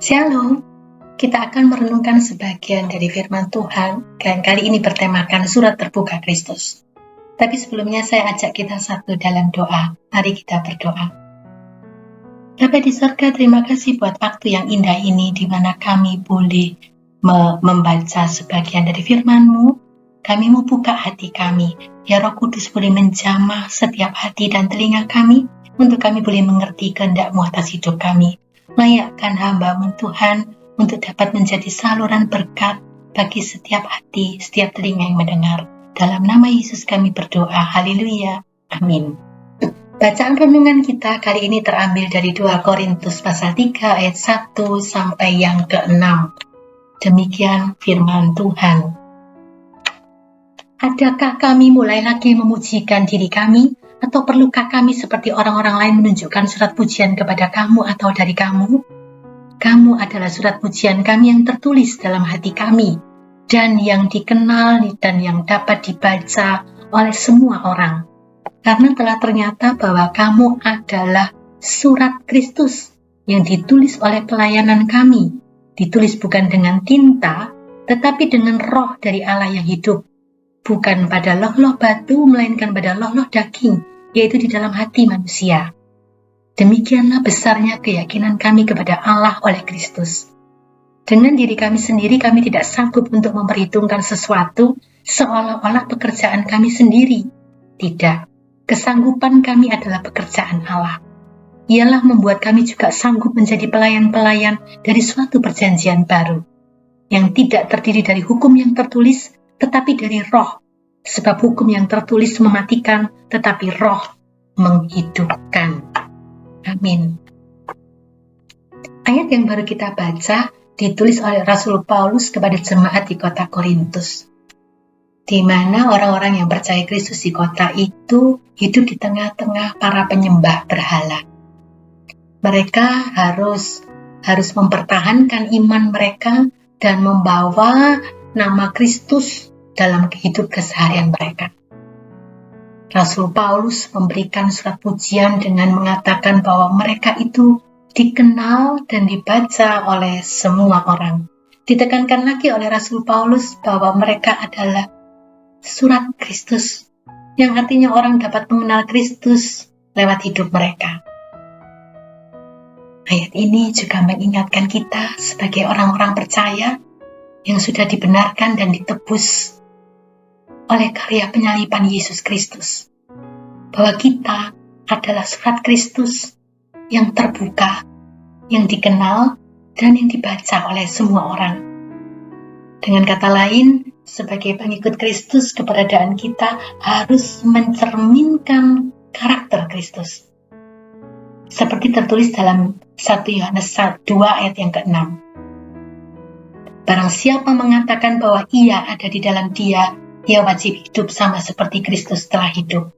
Shalom, kita akan merenungkan sebagian dari firman Tuhan dan kali ini bertemakan surat terbuka Kristus. Tapi sebelumnya saya ajak kita satu dalam doa. Mari kita berdoa. Bapa di surga, terima kasih buat waktu yang indah ini di mana kami boleh membaca sebagian dari firman-Mu. Kami mau buka hati kami, ya Roh Kudus boleh menjamah setiap hati dan telinga kami untuk kami boleh mengerti kehendak-Mu atas hidup kami. Layakkan hamba-Mu Tuhan untuk dapat menjadi saluran berkat bagi setiap hati, setiap telinga yang mendengar. Dalam nama Yesus kami berdoa, haleluya, amin. Bacaan renungan kita kali ini terambil dari 2 Korintus pasal 3 ayat 1 sampai yang ke-6. Demikian firman Tuhan. Adakah kami mulai lagi memujikan diri kami? Atau perlukah kami seperti orang-orang lain menunjukkan surat pujian kepada kamu atau dari kamu? Kamu adalah surat pujian kami yang tertulis dalam hati kami, dan yang dikenal dan yang dapat dibaca oleh semua orang. Karena telah ternyata bahwa kamu adalah surat Kristus yang ditulis oleh pelayanan kami, ditulis bukan dengan tinta, tetapi dengan roh dari Allah yang hidup. Bukan pada loh-loh batu, melainkan pada loh-loh daging, yaitu di dalam hati manusia. Demikianlah besarnya keyakinan kami kepada Allah oleh Kristus. Dengan diri kami sendiri, kami tidak sanggup untuk memperhitungkan sesuatu seolah-olah pekerjaan kami sendiri. Tidak, kesanggupan kami adalah pekerjaan Allah. Ialah membuat kami juga sanggup menjadi pelayan-pelayan dari suatu perjanjian baru, yang tidak terdiri dari hukum yang tertulis, tetapi dari roh, sebab hukum yang tertulis mematikan, tetapi roh menghidupkan. Amin. Ayat yang baru kita baca ditulis oleh Rasul Paulus kepada jemaat di kota Korintus, di mana orang-orang yang percaya Kristus di kota itu hidup di tengah-tengah para penyembah berhala. Mereka harus mempertahankan iman mereka dan membawa nama Kristus dalam hidup keseharian mereka. Rasul Paulus memberikan surat pujian dengan mengatakan bahwa mereka itu dikenal dan dibaca oleh semua orang. Ditekankan lagi oleh Rasul Paulus bahwa mereka adalah surat Kristus, yang artinya orang dapat mengenal Kristus lewat hidup mereka. Ayat ini juga mengingatkan kita sebagai orang-orang percaya yang sudah dibenarkan dan ditebus oleh karya penyaliban Yesus Kristus, bahwa kita adalah surat Kristus yang terbuka, yang dikenal, dan yang dibaca oleh semua orang. Dengan kata lain, sebagai pengikut Kristus, keberadaan kita harus mencerminkan karakter Kristus, seperti tertulis dalam 1 Yohanes 2 ayat yang ke-6. Barang siapa mengatakan bahwa ia ada di dalam Dia, ia wajib hidup sama seperti Kristus telah hidup.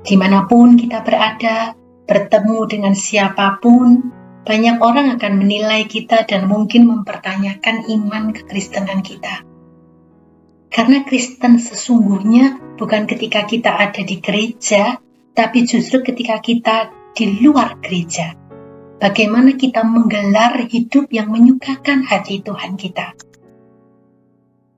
Dimanapun kita berada, bertemu dengan siapapun, banyak orang akan menilai kita dan mungkin mempertanyakan iman kekristenan kita. Karena Kristen sesungguhnya bukan ketika kita ada di gereja, tapi justru ketika kita di luar gereja. Bagaimana kita menggelar hidup yang menyukakan hati Tuhan kita.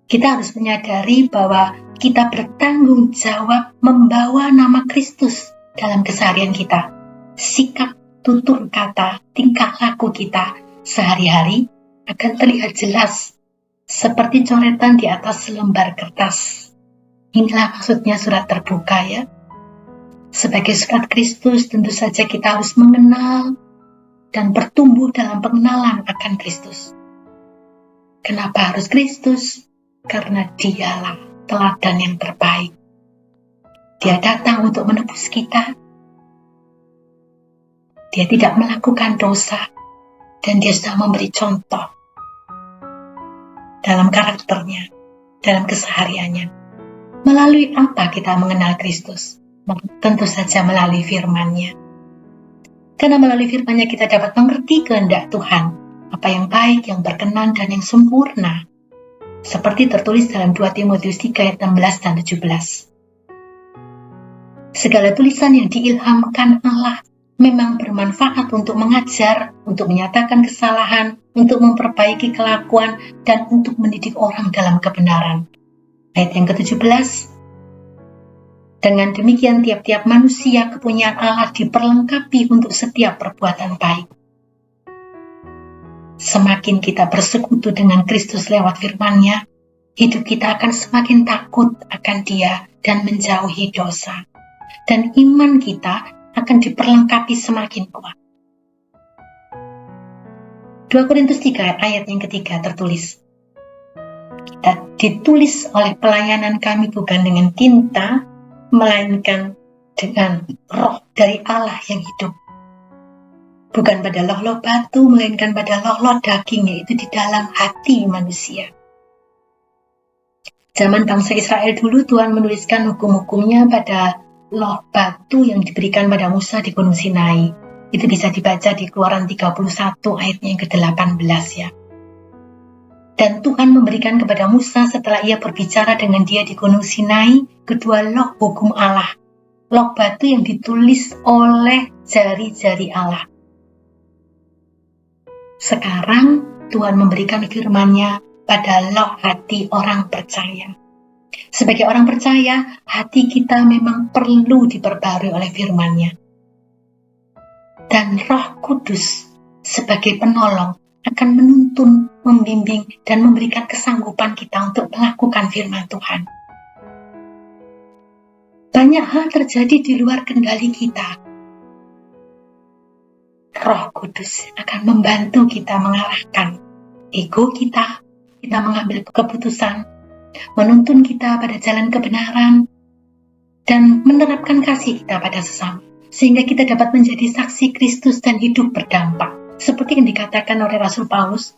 Kita harus menyadari bahwa kita bertanggung jawab membawa nama Kristus dalam keseharian kita. Sikap, tutur kata, tingkah laku kita sehari-hari akan terlihat jelas seperti coretan di atas selembar kertas. Inilah maksudnya surat terbuka, ya. Sebagai surat Kristus, tentu saja kita harus mengenal dan bertumbuh dalam pengenalan akan Kristus. Kenapa harus Kristus? Karena Dialah teladan yang terbaik. Dia datang untuk menebus kita. Dia tidak melakukan dosa, dan dia sudah memberi contoh dalam karakternya, dalam kesehariannya. Melalui apa kita mengenal Kristus? Tentu saja melalui firman-Nya. Karena melalui firman-Nya kita dapat mengerti kehendak Tuhan, apa yang baik, yang berkenan, dan yang sempurna. Seperti tertulis dalam 2 Timotius 3 ayat 16 dan 17. Segala tulisan yang diilhamkan Allah memang bermanfaat untuk mengajar, untuk menyatakan kesalahan, untuk memperbaiki kelakuan, dan untuk mendidik orang dalam kebenaran. Ayat yang ke-17, dengan demikian tiap-tiap manusia kepunyaan Allah diperlengkapi untuk setiap perbuatan baik. Semakin kita bersekutu dengan Kristus lewat firman-Nya, hidup kita akan semakin takut akan Dia dan menjauhi dosa. Dan iman kita akan diperlengkapi semakin kuat. 2 Korintus 3 ayat yang ketiga tertulis, kita ditulis oleh pelayanan kami bukan dengan tinta, melainkan dengan roh dari Allah yang hidup. Bukan pada loh-loh batu, melainkan pada loh-loh daging, yaitu di dalam hati manusia. Zaman bangsa Israel dulu, Tuhan menuliskan hukum-hukumnya pada loh batu yang diberikan pada Musa di Gunung Sinai. Itu bisa dibaca di Keluaran 31 ayatnya yang ke-18 ya. Dan Tuhan memberikan kepada Musa setelah ia berbicara dengan dia di Gunung Sinai, kedua loh hukum Allah. Loh batu yang ditulis oleh jari-jari Allah. Sekarang Tuhan memberikan firman-Nya pada loh hati orang percaya. Sebagai orang percaya, hati kita memang perlu diperbarui oleh firman-Nya. Dan Roh Kudus sebagai penolong akan menuntun, membimbing, dan memberikan kesanggupan kita untuk melakukan firman Tuhan. Banyak hal terjadi di luar kendali kita. Roh Kudus akan membantu kita mengalahkan ego kita mengambil keputusan, menuntun kita pada jalan kebenaran, dan menerapkan kasih kita pada sesama, sehingga kita dapat menjadi saksi Kristus dan hidup berdampak. Seperti yang dikatakan oleh Rasul Paulus,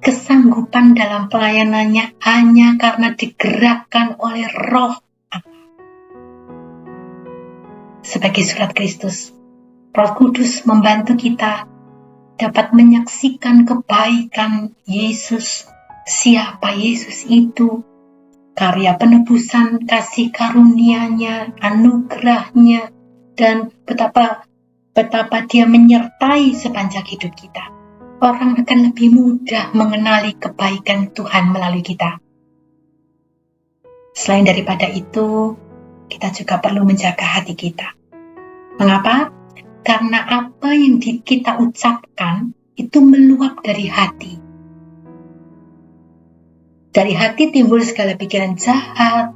kesanggupan dalam pelayanannya hanya karena digerakkan oleh Roh Allah. Sebagai surat Kristus, Roh Kudus membantu kita dapat menyaksikan kebaikan Yesus, siapa Yesus itu, karya penebusan, kasih karunia-Nya, anugerah-Nya, dan betapa Dia menyertai sepanjang hidup kita. Orang akan lebih mudah mengenali kebaikan Tuhan melalui kita. Selain daripada itu, kita juga perlu menjaga hati kita. Mengapa? Karena apa yang kita ucapkan itu meluap dari hati. Dari hati timbul segala pikiran jahat,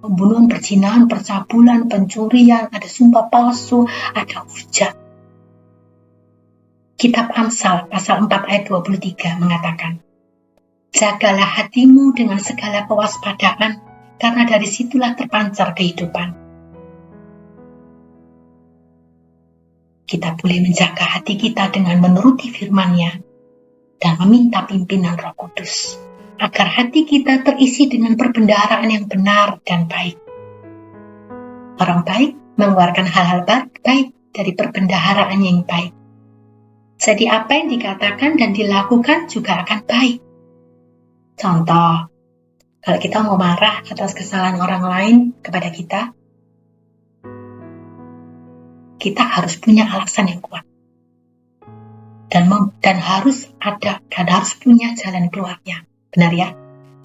pembunuhan, perzinahan, percabulan, pencurian, ada sumpah palsu, ada hujat. Kitab Amsal pasal 4 ayat 23 mengatakan, jagalah hatimu dengan segala kewaspadaan, karena dari situlah terpancar kehidupan. Kita boleh menjaga hati kita dengan menuruti firman-Nya dan meminta pimpinan Roh Kudus, agar hati kita terisi dengan perbendaharaan yang benar dan baik. Orang baik mengeluarkan hal-hal baik dari perbendaharaan yang baik. Jadi apa yang dikatakan dan dilakukan juga akan baik. Contoh, kalau kita mau marah atas kesalahan orang lain kepada kita harus punya alasan yang kuat. Dan harus punya jalan keluarnya. Benar ya?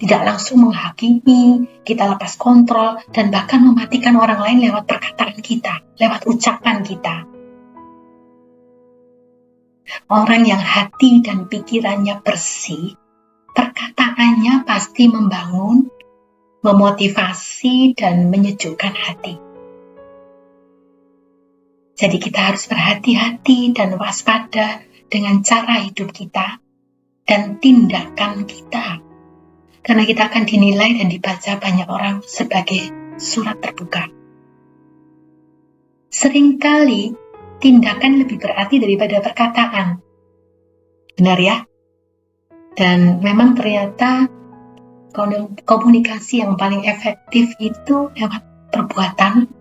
Tidak langsung menghakimi, kita lepas kontrol, dan bahkan mematikan orang lain lewat perkataan kita, lewat ucapan kita. Orang yang hati dan pikirannya bersih, perkataannya pasti membangun, memotivasi, dan menyejukkan hati. Jadi kita harus berhati-hati dan waspada dengan cara hidup kita dan tindakan kita. karena kita akan dinilai dan dibaca banyak orang sebagai surat terbuka. Seringkali tindakan lebih berarti daripada perkataan. Benar ya? Dan memang ternyata komunikasi yang paling efektif itu lewat perbuatan,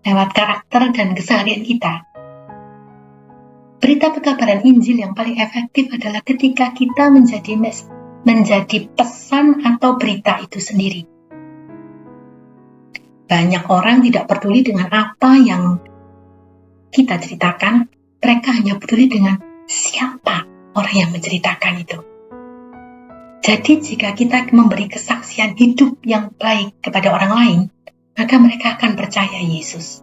lewat karakter dan keseharian kita. Berita pekabaran Injil yang paling efektif adalah ketika kita menjadi pesan atau berita itu sendiri. Banyak orang tidak peduli dengan apa yang kita ceritakan, mereka hanya peduli dengan siapa orang yang menceritakan itu. Jadi jika kita memberi kesaksian hidup yang baik kepada orang lain, maka mereka akan percaya Yesus.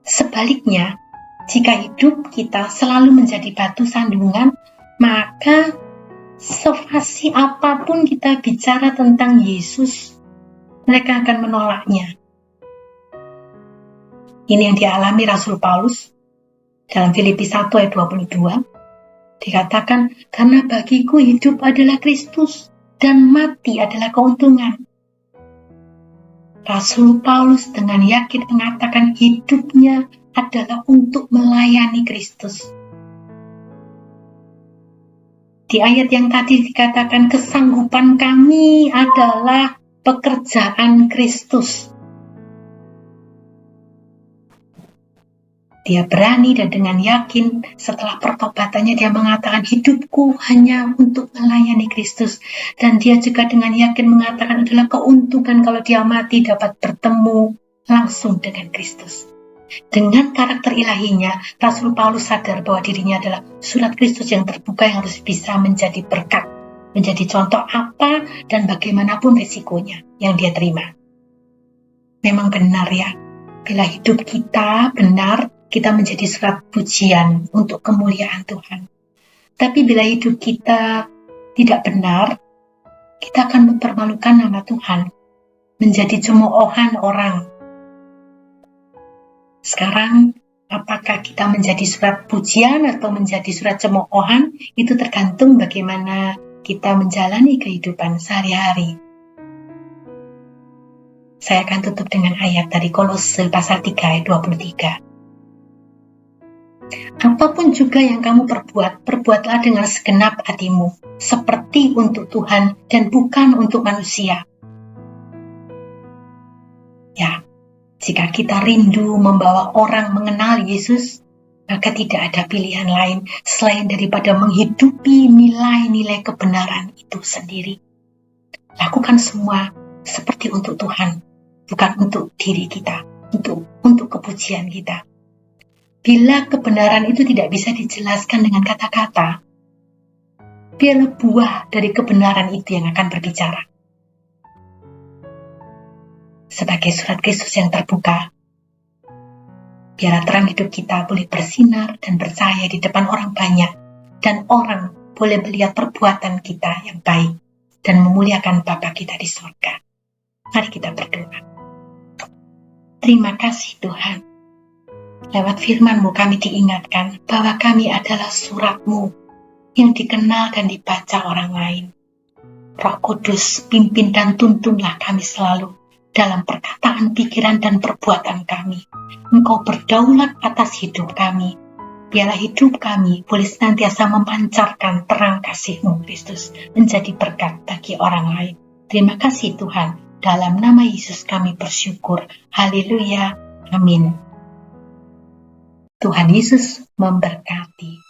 Sebaliknya, jika hidup kita selalu menjadi batu sandungan, maka sefasih apapun kita bicara tentang Yesus, mereka akan menolaknya. Ini yang dialami Rasul Paulus dalam Filipi 1 ayat 22. Dikatakan, karena bagiku hidup adalah Kristus dan mati adalah keuntungan. Rasul Paulus dengan yakin mengatakan hidupnya adalah untuk melayani Kristus. Di ayat yang tadi dikatakan kesanggupan kami adalah pekerjaan Kristus. Dia berani dan dengan yakin setelah pertobatannya dia mengatakan hidupku hanya untuk melayani Kristus. Dan dia juga dengan yakin mengatakan adalah keuntungan kalau dia mati dapat bertemu langsung dengan Kristus. Dengan karakter ilahinya, Rasul Paulus sadar bahwa dirinya adalah surat Kristus yang terbuka yang harus bisa menjadi berkat, menjadi contoh apa dan bagaimanapun risikonya yang dia terima. Memang benar ya, bila hidup kita benar, kita menjadi surat pujian untuk kemuliaan Tuhan. Tapi bila hidup kita tidak benar, kita akan mempermalukan nama Tuhan, menjadi cemoohan orang. Sekarang, apakah kita menjadi surat pujian atau menjadi surat cemoohan, itu tergantung bagaimana kita menjalani kehidupan sehari-hari. Saya akan tutup dengan ayat dari Kolose pasal 3 ayat 23. Apapun juga yang kamu perbuat, perbuatlah dengan segenap hatimu, seperti untuk Tuhan dan bukan untuk manusia. Ya, jika kita rindu membawa orang mengenal Yesus, maka tidak ada pilihan lain selain daripada menghidupi nilai-nilai kebenaran itu sendiri. Lakukan semua seperti untuk Tuhan, bukan untuk diri kita, untuk kepujian kita. Bila kebenaran itu tidak bisa dijelaskan dengan kata-kata, biarlah buah dari kebenaran itu yang akan berbicara. Sebagai surat Kristus yang terbuka, biarlah terang hidup kita boleh bersinar dan bercahaya di depan orang banyak, dan orang boleh melihat perbuatan kita yang baik dan memuliakan Bapa kita di surga. Mari kita berdoa. Terima kasih Tuhan. Lewat firman-Mu kami diingatkan bahwa kami adalah surat-Mu yang dikenal dan dibaca orang lain. Roh Kudus, pimpin dan tuntunlah kami selalu dalam perkataan, pikiran, dan perbuatan kami. Engkau berdaulat atas hidup kami. Biarlah hidup kami boleh senantiasa memancarkan terang kasih-Mu Kristus, menjadi berkat bagi orang lain. Terima kasih Tuhan. Dalam nama Yesus kami bersyukur. Haleluya. Amin. Tuhan Yesus memberkati.